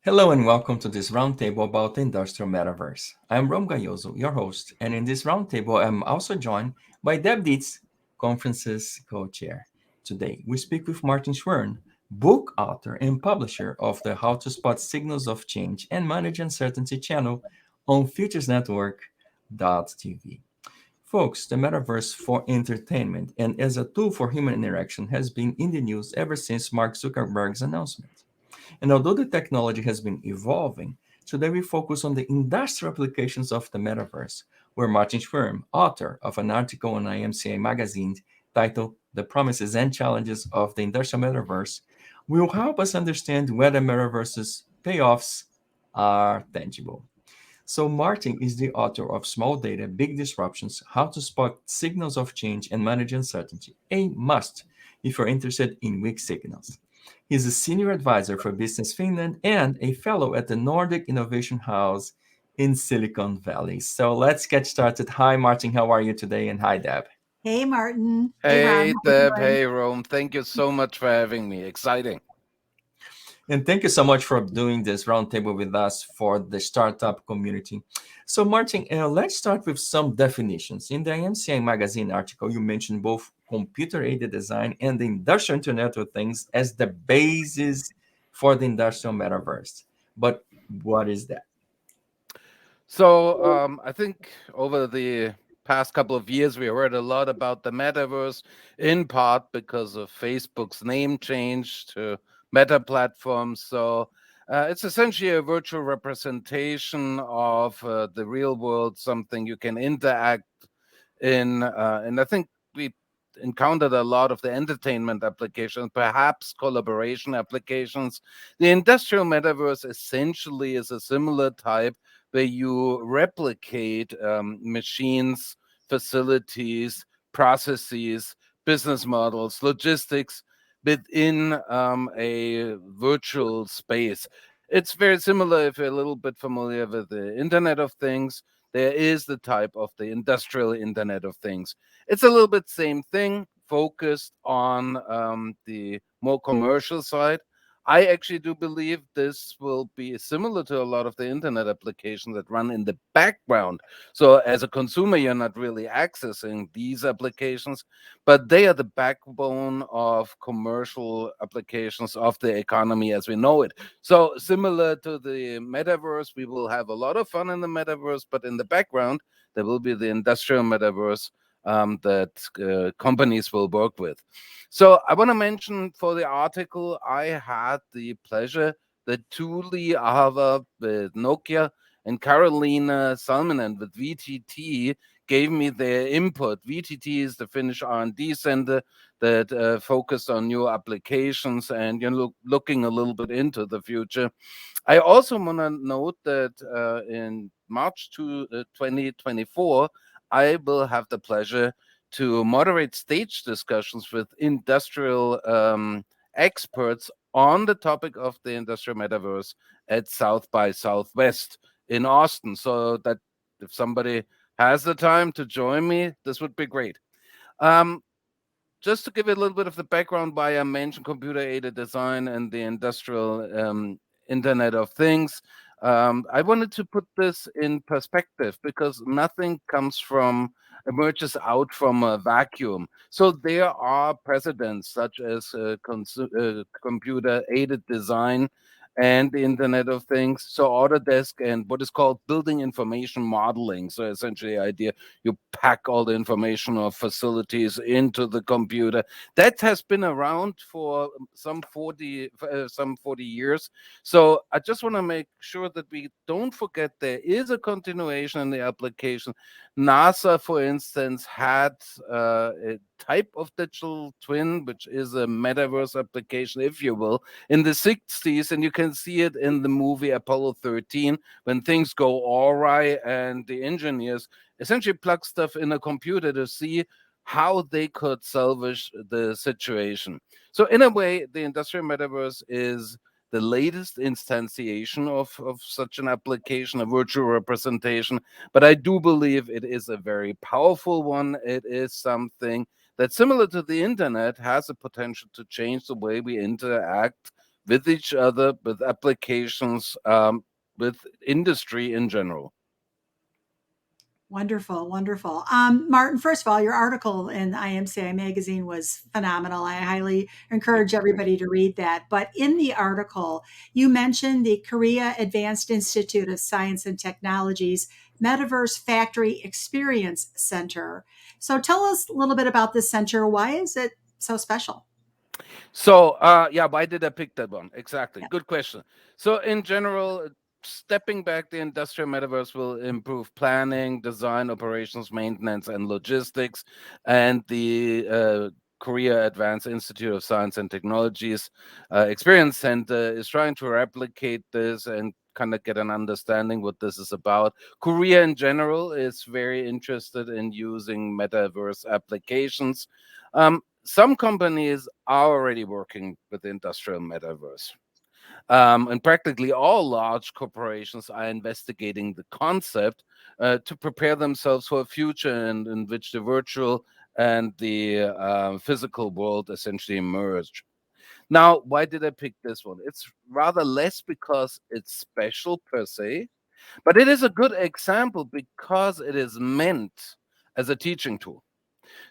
Hello and welcome to this roundtable about the industrial metaverse. I'm Rom Gayoso, your host, and in this roundtable, I'm also joined by Deb Dietz, conference's co-chair. Today, we speak with Martin Schwirn, book author and publisher of the How to Spot Signals of Change and Manage Uncertainty channel on futuresnetwork.tv. Folks, the metaverse for entertainment and as a tool for human interaction has been in the news ever since Mark Zuckerberg's announcement. And although the technology has been evolving, today we focus on the industrial applications of the metaverse, where Martin Schwirn, author of an article on IMCA magazine titled The Promises and Challenges of the Industrial Metaverse, will help us understand whether metaverse's payoffs are tangible. So Martin is the author of Small Data, Big Disruptions, How to Spot Signals of Change and Manage Uncertainty, a must if you're interested in weak signals. He's a senior advisor for Business Finland and a fellow at the Nordic Innovation House in Silicon Valley. So let's get started. Hi, Martin. How are you today? And hi, Deb. Hey, Martin. Hey, Ron. Hey How you Deb, doing? hey Rome. Thank you so much for having me. Exciting. And thank you so much for doing this roundtable with us for the startup community. So, Martin, let's start with some definitions. In the MCI magazine article, you mentioned both computer-aided design and the industrial Internet of Things as the basis for the industrial metaverse. But what is that? I think over the past couple of years, we heard a lot about the metaverse, in part because of Facebook's name change to Meta platform. It's essentially a virtual representation of the real world, something you can interact in. And I think we encountered a lot of the entertainment applications, perhaps collaboration applications. The industrial metaverse essentially is a similar type where you replicate machines, facilities, processes, business models, logistics within a virtual space. It's very similar if you're a little bit familiar with the Internet of Things. There is the type of the industrial Internet of Things. It's a little bit same thing, focused on the more commercial side. I actually do believe this will be similar to a lot of the internet applications that run in the background. So, as a consumer, you're not really accessing these applications, but they are the backbone of commercial applications of the economy as we know it. So, similar to the metaverse, we will have a lot of fun in the metaverse, but in the background, there will be the industrial metaverse that companies will work with. So I want to mention for the article, I had the pleasure that Tuli Ahava with Nokia and Carolina Salminen with VTT gave me their input. VTT is the Finnish R&D center that focused on new applications and looking a little bit into the future. I also want to note that in March 2024, I will have the pleasure to moderate stage discussions with industrial experts on the topic of the industrial metaverse at South by Southwest in Austin. So that if somebody has the time to join me, this would be great. Um, just to give you a little bit of the background why I mentioned computer aided design and the industrial Internet of Things, I wanted to put this in perspective because nothing emerges out from a vacuum. So there are precedents such as computer aided design and the Internet of Things. So Autodesk and what is called building information modeling. So essentially, the idea you pack all the information of facilities into the computer. That has been around for some 40 years. So I just want to make sure that we don't forget there is a continuation in the application. NASA, for instance, had a type of digital twin, which is a metaverse application, if you will, in the 60s, and you can see it in the movie Apollo 13 when things go awry and the engineers essentially plug stuff in a computer to see how they could salvage the situation. So, in a way, the industrial metaverse is the latest instantiation of such an application, a virtual representation. But I do believe it is a very powerful one. It is something that, similar to the internet, has a potential to change the way we interact with each other, with applications, with industry in general. Wonderful, wonderful. Martin, first of all, your article in IMCI magazine was phenomenal. I highly encourage everybody to read that. But in the article, you mentioned the Korea Advanced Institute of Science and Technology's Metaverse Factory Experience Center. So tell us a little bit about this center. Why is it so special? So, yeah, why did I pick that one? Exactly. Yeah. Good question. So, in general, stepping back, the industrial metaverse will improve planning, design, operations, maintenance, and logistics. And the Korea Advanced Institute of Science and Technologies Experience Center is trying to replicate this and kind of get an understanding what this is about. Korea in general is very interested in using metaverse applications. Some companies are already working with the industrial metaverse. And practically all large corporations are investigating the concept to prepare themselves for a future in which the virtual and the physical world essentially merge. Now, why did I pick this one? It's rather less because it's special per se, but it is a good example because it is meant as a teaching tool.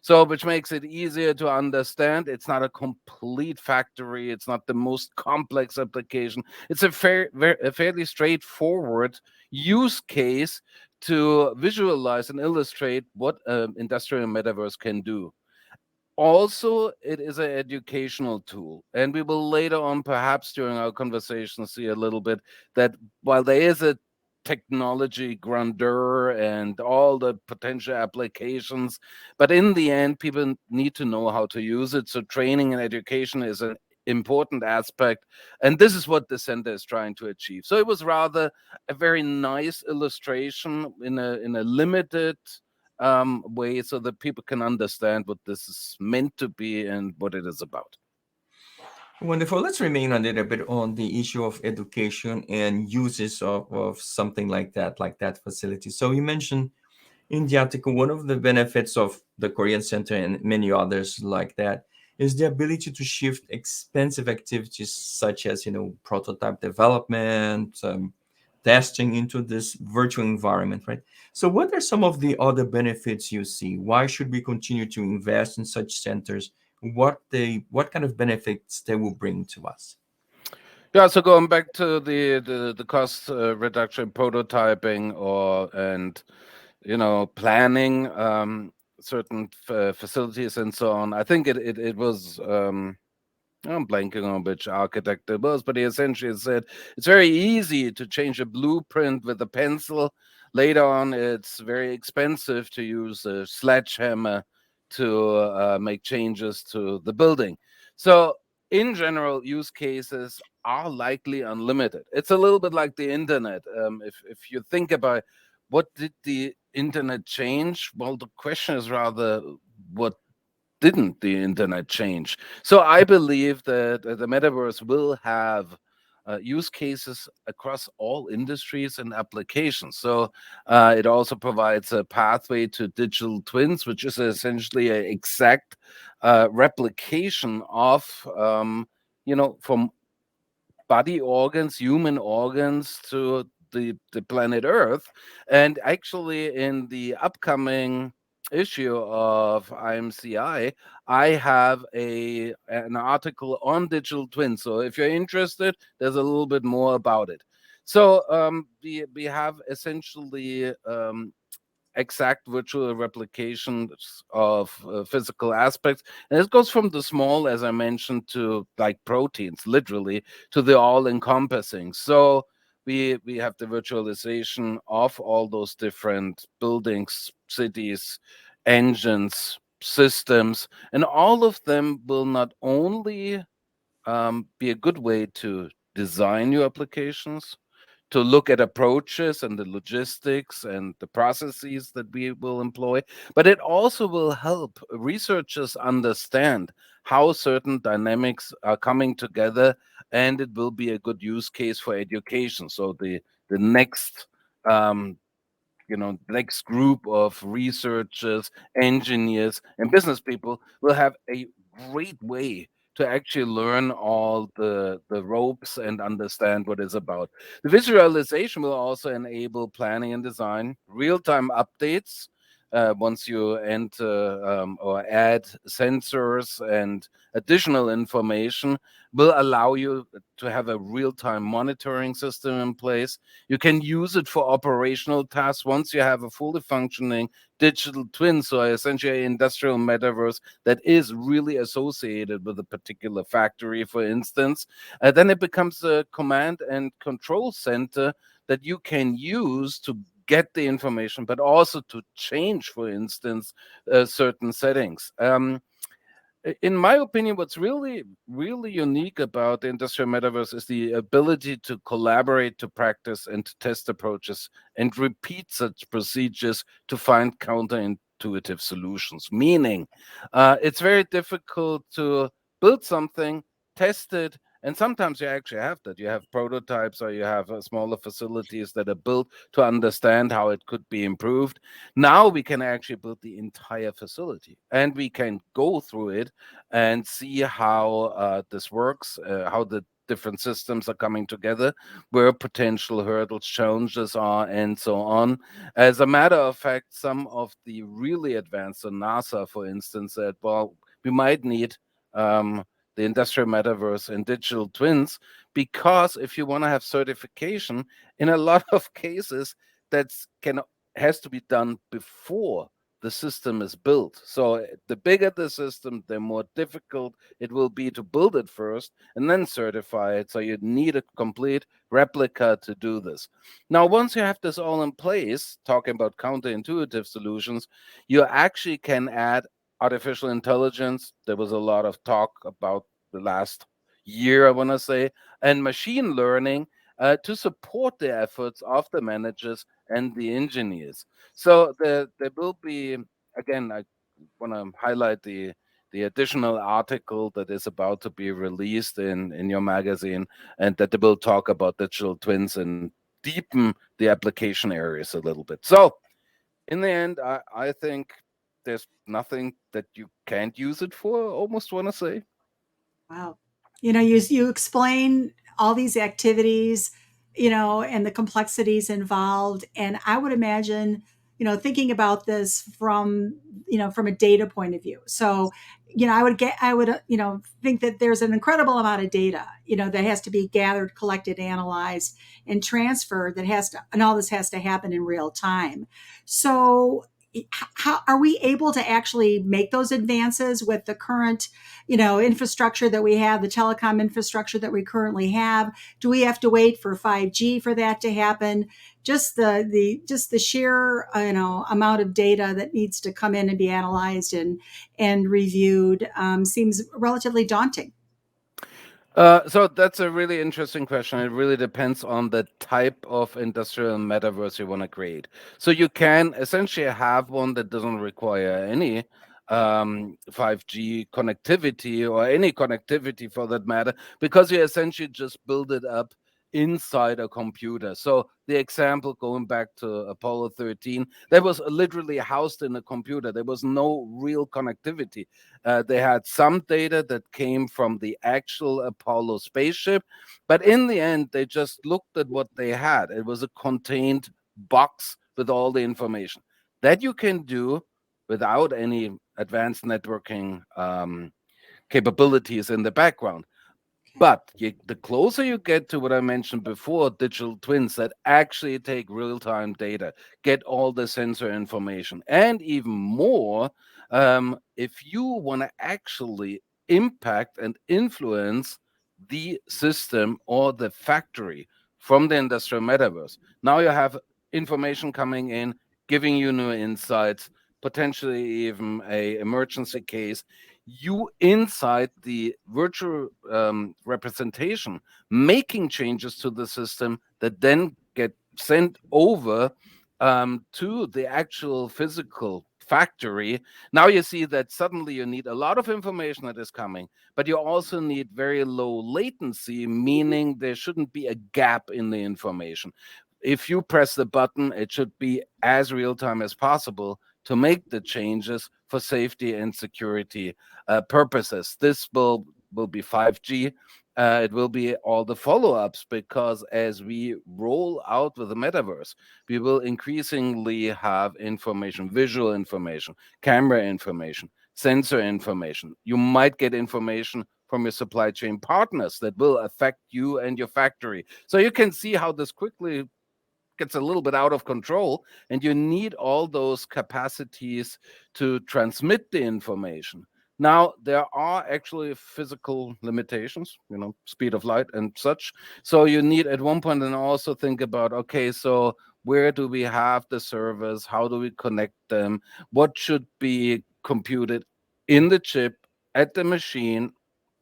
So, which makes it easier to understand. It's not a complete factory. It's not the most complex application. It's a fairly straightforward use case to visualize and illustrate what industrial metaverse can do. Also, it is an educational tool. And we will later on, perhaps during our conversation, see a little bit that while there is a technology grandeur and all the potential applications, but in the end, people need to know how to use it. So, training and education is an important aspect. And this is what the center is trying to achieve. So, it was rather a very nice illustration in a limited way so that people can understand what this is meant to be and what it is about. Wonderful. Let's remain a little bit on the issue of education and uses of something like that facility. So you mentioned in the article, one of the benefits of the Korean Center and many others like that is the ability to shift expensive activities such as, prototype development, testing into this virtual environment, right? So what are some of the other benefits you see? Why should we continue to invest in such centers? What kind of benefits they will bring to us? Yeah, so going back to the cost reduction, prototyping, or and planning certain facilities and so on. I think it was. I'm blanking on which architect it was, but he essentially said it's very easy to change a blueprint with a pencil. Later on, it's very expensive to use a sledgehammer to make changes to the building. So, in general, use cases are likely unlimited. It's a little bit like the internet. If you think about what did the internet change, well, the question is rather what didn't the internet change? So I believe that the metaverse will have use cases across all industries and applications. So it also provides a pathway to digital twins, which is essentially an exact replication of, from body organs, human organs to the planet Earth. And actually, in the upcoming issue of IMCI, I have an article on digital twins. So if you're interested, there's a little bit more about it. So we have essentially exact virtual replications of physical aspects. And it goes from the small, as I mentioned, to like proteins, literally, to the all encompassing. So we have the virtualization of all those different buildings, cities, engines, systems, and all of them will not only be a good way to design your applications, to look at approaches and the logistics and the processes that we will employ, but it also will help researchers understand how certain dynamics are coming together, and it will be a good use case for education. So the next next group of researchers, engineers, and business people will have a great way to actually learn all the ropes and understand what it's about. The visualization will also enable planning and design, real-time updates. Once you enter or add sensors and additional information, will allow you to have a real-time monitoring system in place. You can use it for operational tasks once you have a fully functioning digital twin, so essentially an industrial metaverse that is really associated with a particular factory, for instance. Then it becomes a command and control center that you can use to get the information, but also to change, for instance, certain settings. In my opinion, what's really unique about the industrial metaverse is the ability to collaborate, to practice, and to test approaches and repeat such procedures to find counterintuitive solutions. Meaning, it's very difficult to build something, test it, and sometimes you actually have that. You have prototypes or you have smaller facilities that are built to understand how it could be improved. Now we can actually build the entire facility and we can go through it and see how this works, how the different systems are coming together, where potential hurdles, challenges are, and so on. As a matter of fact, some of the really advanced, so NASA, for instance, said, well, we might need the industrial metaverse and digital twins, because if you want to have certification, in a lot of cases, that's can has to be done before the system is built. So the bigger the system, the more difficult it will be to build it first and then certify it. So you need a complete replica to do this. Now, once you have this all in place, talking about counterintuitive solutions, you actually can add artificial intelligence. There was a lot of talk about the last year, I want to say, and machine learning to support the efforts of the managers and the engineers. So there will be, again, I want to highlight the additional article that is about to be released in your magazine, and that they will talk about digital twins and deepen the application areas a little bit. So in the end, I think there's nothing that you can't use it for, almost want to say. Wow. You explain all these activities, and the complexities involved. And I would imagine, thinking about this from a data point of view. So, I would, think that there's an incredible amount of data, that has to be gathered, collected, analyzed, and transferred, and all this has to happen in real time. So, how are we able to actually make those advances with the current infrastructure that we have, the telecom infrastructure that we currently have? Do we have to wait for 5G for that to happen? Just the sheer amount of data that needs to come in and be analyzed and reviewed seems relatively daunting. So that's a really interesting question. It really depends on the type of industrial metaverse you want to create. So you can essentially have one that doesn't require any 5G connectivity or any connectivity for that matter, because you essentially just build it up inside a computer. So the example going back to Apollo 13, that was literally housed in a computer. There was no real connectivity. They had some data that came from the actual Apollo spaceship, but in the end, they just looked at what they had. It was a contained box with all the information that you can do without any advanced networking capabilities in the background. But the closer you get to what I mentioned before, digital twins that actually take real time data, get all the sensor information, and even more, if you want to actually impact and influence the system or the factory from the industrial metaverse, now you have information coming in, giving you new insights, potentially even a emergency case, you inside the virtual representation making changes to the system that then get sent over to the actual physical factory. Now you see that suddenly you need a lot of information that is coming, but you also need very low latency, meaning there shouldn't be a gap in the information. If you press the button, it should be as real time as possible to make the changes for safety and security purposes. This will will be 5G. It will be all the follow-ups, because as we roll out with the metaverse, we will increasingly have information, visual information, camera information, sensor information. You might get information from your supply chain partners that will affect you and your factory. So you can see how this quickly gets a little bit out of control, and you need all those capacities to transmit the information. Now, there are actually physical limitations, speed of light and such. So you need at one point and also think about, okay, so where do we have the servers? How do we connect them? What should be computed in the chip, at the machine,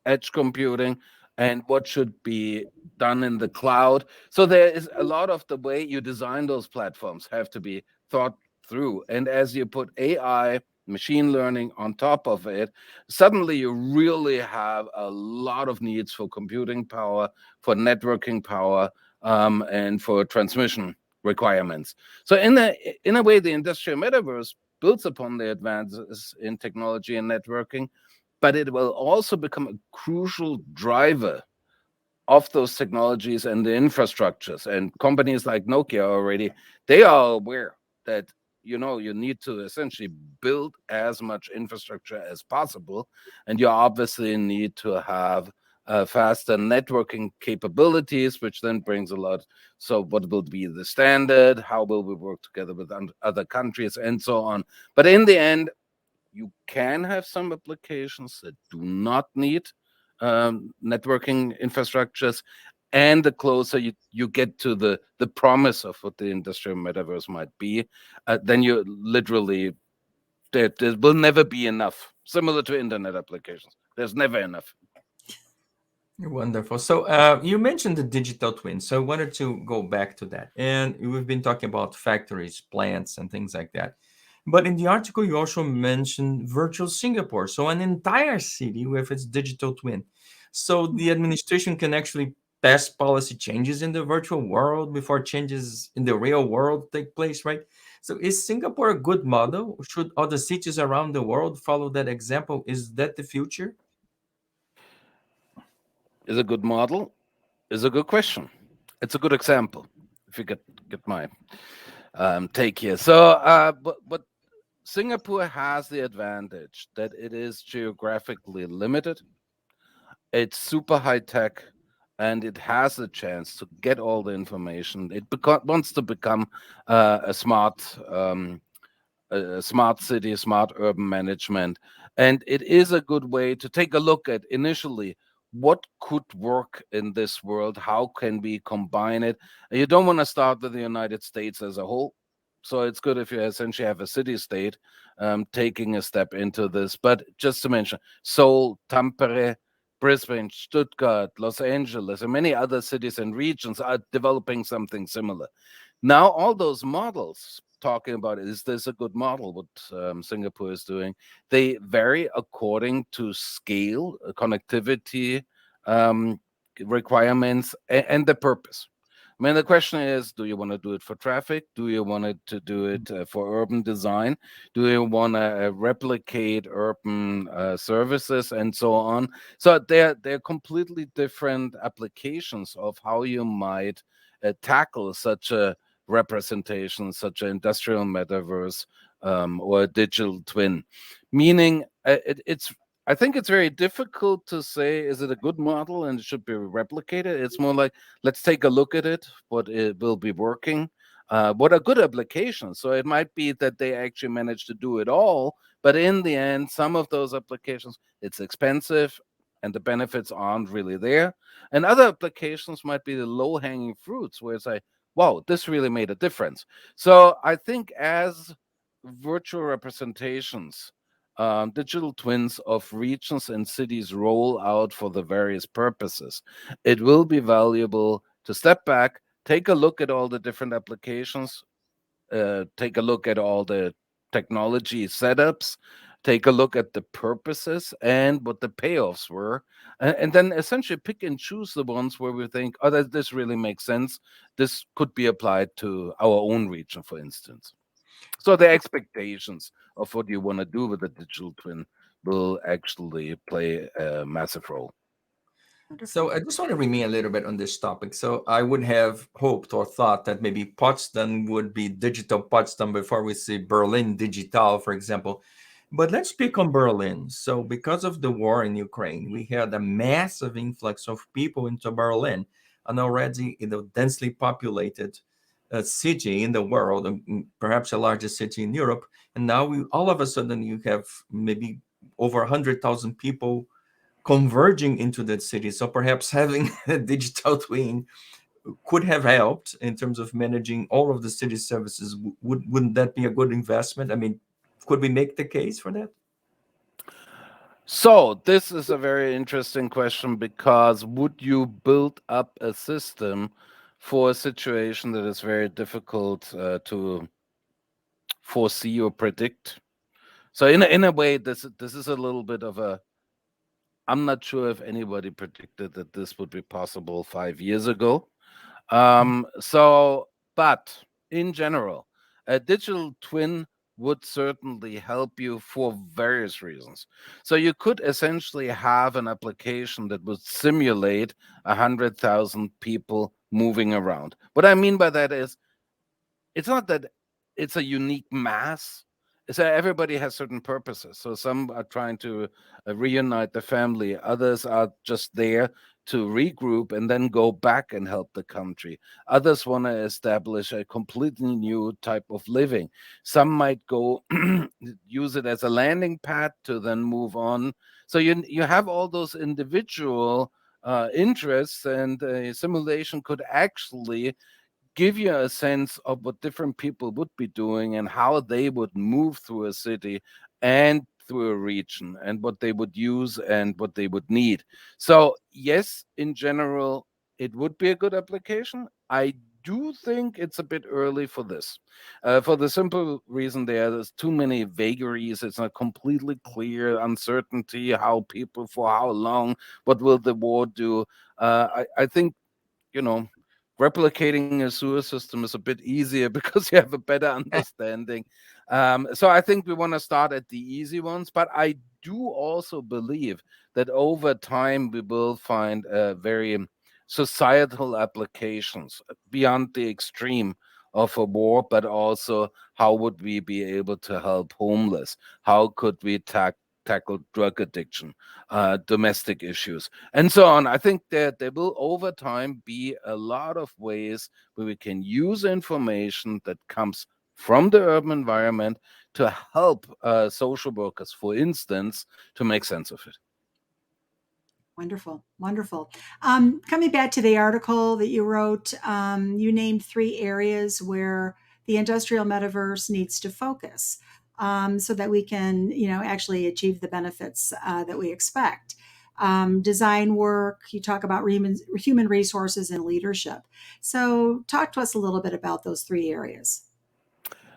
edge computing, and what should be done in the cloud? So there is a lot of the way you design those platforms have to be thought through. And as you put AI, machine learning on top of it, suddenly you really have a lot of needs for computing power, for networking power, and for transmission requirements. So in a way, the industrial metaverse builds upon the advances in technology and networking, but it will also become a crucial driver of those technologies and the infrastructures. And companies like Nokia already, they are aware that you need to essentially build as much infrastructure as possible, and you obviously need to have faster networking capabilities, which then brings a lot. So what will be the standard? How will we work together with other countries, and so on? But in the end, you can have some applications that do not need networking infrastructures. And the closer you get to the promise of what the industrial metaverse might be, then you literally, there will never be enough. Similar to internet applications, there's never enough. Wonderful. So you mentioned the digital twin. So I wanted to go back to that. And we've been talking about factories, plants, and things like that. But in the article, you also mentioned virtual Singapore. So an entire city with its digital twin. So the administration can actually pass policy changes in the virtual world before changes in the real world take place, right? So is Singapore a good model? Should other cities around the world follow that example? Is that the future? Is a good model, is a good question. It's a good example, if you get my take here. So but Singapore has the advantage that it is geographically limited. It's super high tech, and it has a chance to get all the information. It wants to become a smart city, smart urban management. And it is a good way to take a look at initially what could work in this world. How can we combine it? And you don't want to start with the United States as a whole. So it's good if you essentially have a city state taking a step into this. But just to mention, Seoul, Tampere, Brisbane, Stuttgart, Los Angeles, and many other cities and regions are developing something similar. Now, all those models talking about, is this a good model, what Singapore is doing? They vary according to scale, connectivity requirements, and the purpose. I mean, the question is, do you want to do it for traffic? Do you want to do it for urban design? Do you want to replicate urban services and so on? So they're completely different applications of how you might tackle such a representation, such an industrial metaverse or a digital twin. Meaning, it's I think it's very difficult to say, is it a good model and it should be replicated? It's more like, let's take a look at it, what it will be working, what are good applications. So it might be that they actually managed to do it all, but in the end, some of those applications, it's expensive and the benefits aren't really there. And other applications might be the low hanging fruits where it's like, wow, this really made a difference. So I think as virtual representations, digital twins of regions and cities roll out for the various purposes, it will be valuable to step back, take a look at all the different applications, take a look at all the technology setups, take a look at the purposes and what the payoffs were, and then essentially pick and choose the ones where we think, oh, this really makes sense. This could be applied to our own region, for instance. So the expectations of what you want to do with a digital twin will actually play a massive role. Wonderful. So I just want to remain a little bit on this topic. So I would have hoped or thought that maybe Potsdam would be digital Potsdam before we see Berlin digital, for example. But let's pick on Berlin. So because of the war in Ukraine, we had a massive influx of people into Berlin, an already densely populated city in the world, perhaps the largest city in Europe. And now all of a sudden you have maybe over 100,000 people converging into that city. So perhaps having a digital twin could have helped in terms of managing all of the city services. Wouldn't that be a good investment? I mean, could we make the case for that? So this is a very interesting question, because would you build up a system for a situation that is very difficult to foresee or predict? So in a way, this is a little bit of a, I'm not sure if anybody predicted that this would be possible 5 years ago. So, but in general, a digital twin would certainly help you for various reasons. So you could essentially have an application that would simulate 100,000 people moving around. What I mean by that is, it's not that it's a unique mass. It's that everybody has certain purposes. So some are trying to reunite the family, others are just there to regroup and then go back and help the country. Others want to establish a completely new type of living. Some might go use it as a landing pad to then move on. So you have all those individual interests, and a simulation could actually give you a sense of what different people would be doing and how they would move through a city and through a region, and what they would use and what they would need. So, yes, in general, it would be a good application. I do think it's a bit early for this, for the simple reason there's too many vagaries. It's not completely clear, uncertainty, how people, for how long, what will the war do. I think, you know, replicating a sewer system is a bit easier because you have a better understanding. So I think we want to start at the easy ones, but I do also believe that over time we will find very societal applications beyond the extreme of a war, but also how would we be able to help homeless? How could we tackle drug addiction, domestic issues, and so on. I think that there will over time be a lot of ways where we can use information that comes from the urban environment to help social workers, for instance, to make sense of it. Wonderful, wonderful. Coming back to the article that you wrote, you named three areas where the industrial metaverse needs to focus, so that we can, actually achieve the benefits that we expect. Design work. You talk about human resources and leadership. So, talk to us a little bit about those three areas.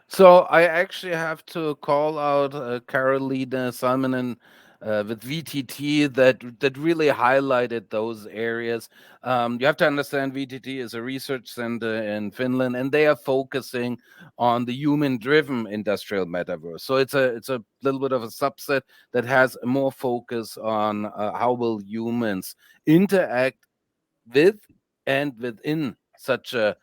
So I actually have to call out Carolina Salminen with VTT that really highlighted those areas. You have to understand VTT is a research center in Finland, and they are focusing on the human-driven industrial metaverse. So it's a little bit of a subset that has more focus on how will humans interact with and within such a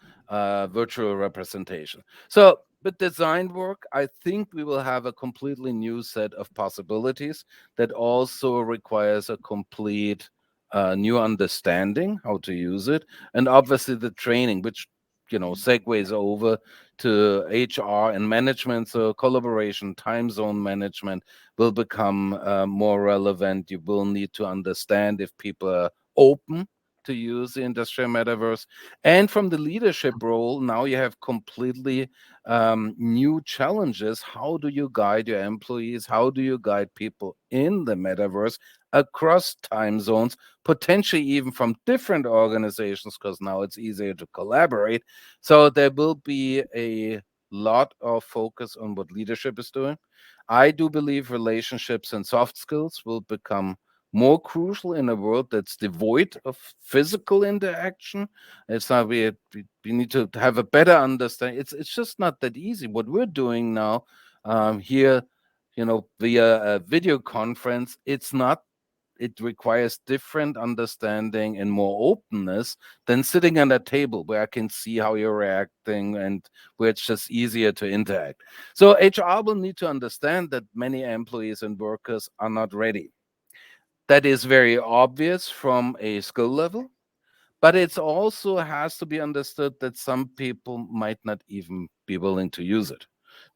virtual representation. So, with design work, I think we will have a completely new set of possibilities that also requires a complete new understanding how to use it, and obviously the training, which segues over to HR and management. So collaboration, time zone management will become more relevant. You will need to understand if people are open to use the industrial metaverse. And from the leadership role, now you have completely new challenges. How do you guide your employees? How do you guide people in the metaverse across time zones, potentially even from different organizations, because now it's easier to collaborate. So there will be a lot of focus on what leadership is doing. I do believe relationships and soft skills will become more crucial in a world that's devoid of physical interaction. It's not we need to have a better understanding. It's just not that easy. What we're doing now here, via a video conference, it's not it requires different understanding and more openness than sitting at a table where I can see how you're reacting and where it's just easier to interact. So HR will need to understand that many employees and workers are not ready. That is very obvious from a skill level, but it also has to be understood that some people might not even be willing to use it.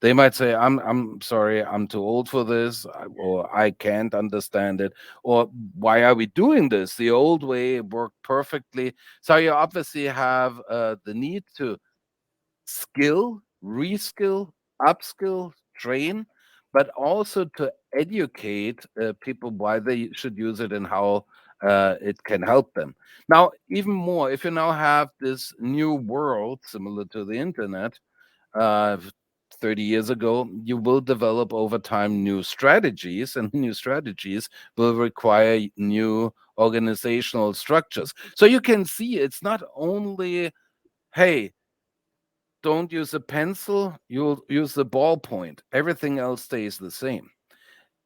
They might say, I'm sorry, I'm too old for this, or I can't understand it, or why are we doing this? The old way worked perfectly. So you obviously have the need to skill, reskill, upskill, train, but also to educate people why they should use it and how it can help them. Now, even more, if you now have this new world similar to the internet, uh, 30 years ago, you will develop over time new strategies, and new strategies will require new organizational structures. So you can see it's not only, hey, don't use a pencil, you'll use the ballpoint. Everything else stays the same.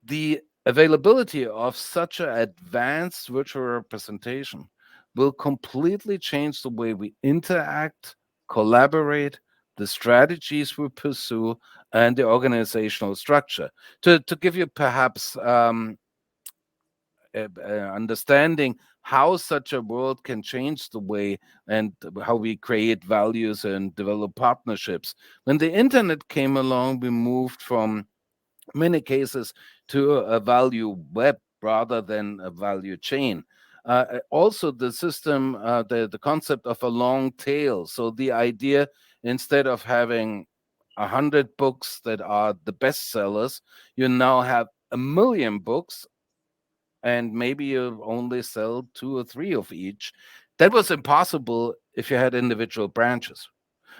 The availability of such an advanced virtual representation will completely change the way we interact, collaborate, the strategies we pursue, and the organizational structure. To give you perhaps understanding how such a world can change the way and how we create values and develop partnerships. When the internet came along, we moved from many cases to a value web rather than a value chain. Also, the system, the concept of a long tail. So the idea, instead of having 100 books that are the bestsellers, you now have 1 million books, and maybe you only sell two or three of each. That was impossible if you had individual branches.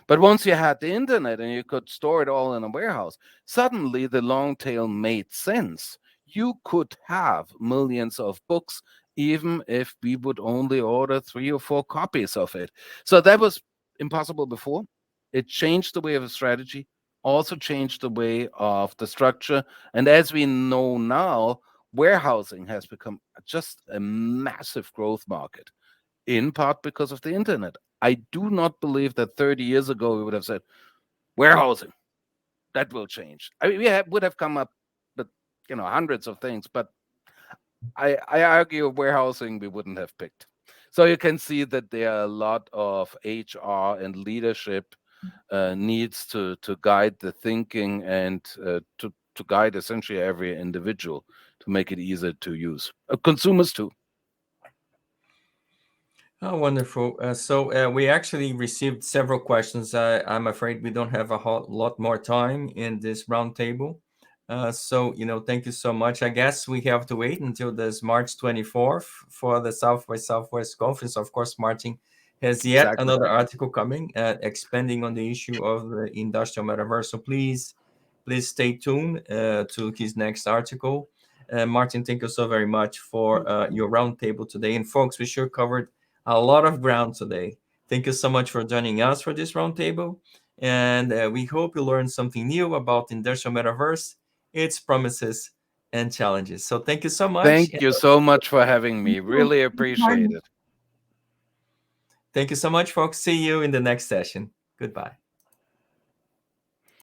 But once you had the internet and you could store it all in a warehouse, suddenly the long tail made sense. You could have millions of books, even if we would only order 3 or 4 copies of it. So that was impossible before. It changed the way of the strategy, also changed the way of the structure. And as we know now, warehousing has become just a massive growth market, in part because of the internet. I do not believe that 30 years ago we would have said warehousing, that will change. I mean, would have come up with hundreds of things, but I argue warehousing we wouldn't have picked. So you can see that there are a lot of HR and leadership needs to guide the thinking and to guide essentially every individual to make it easier to use. Consumers too. Oh, wonderful. We actually received several questions. I'm afraid we don't have a lot more time in this roundtable. Thank you so much. I guess we have to wait until this March 24th for the South by Southwest conference. Of course, Martin has yet Exactly. another article coming, expanding on the issue of the industrial metaverse. So please stay tuned to his next article. Martin, thank you so very much for your roundtable today. And folks, we sure covered a lot of ground today. Thank you so much for joining us for this roundtable. And we hope you learned something new about the industrial metaverse, its promises and challenges. So thank you so much. Thank you so much for having me. Really appreciate Martin. it. Thank you so much, folks. See you in the next session. Goodbye.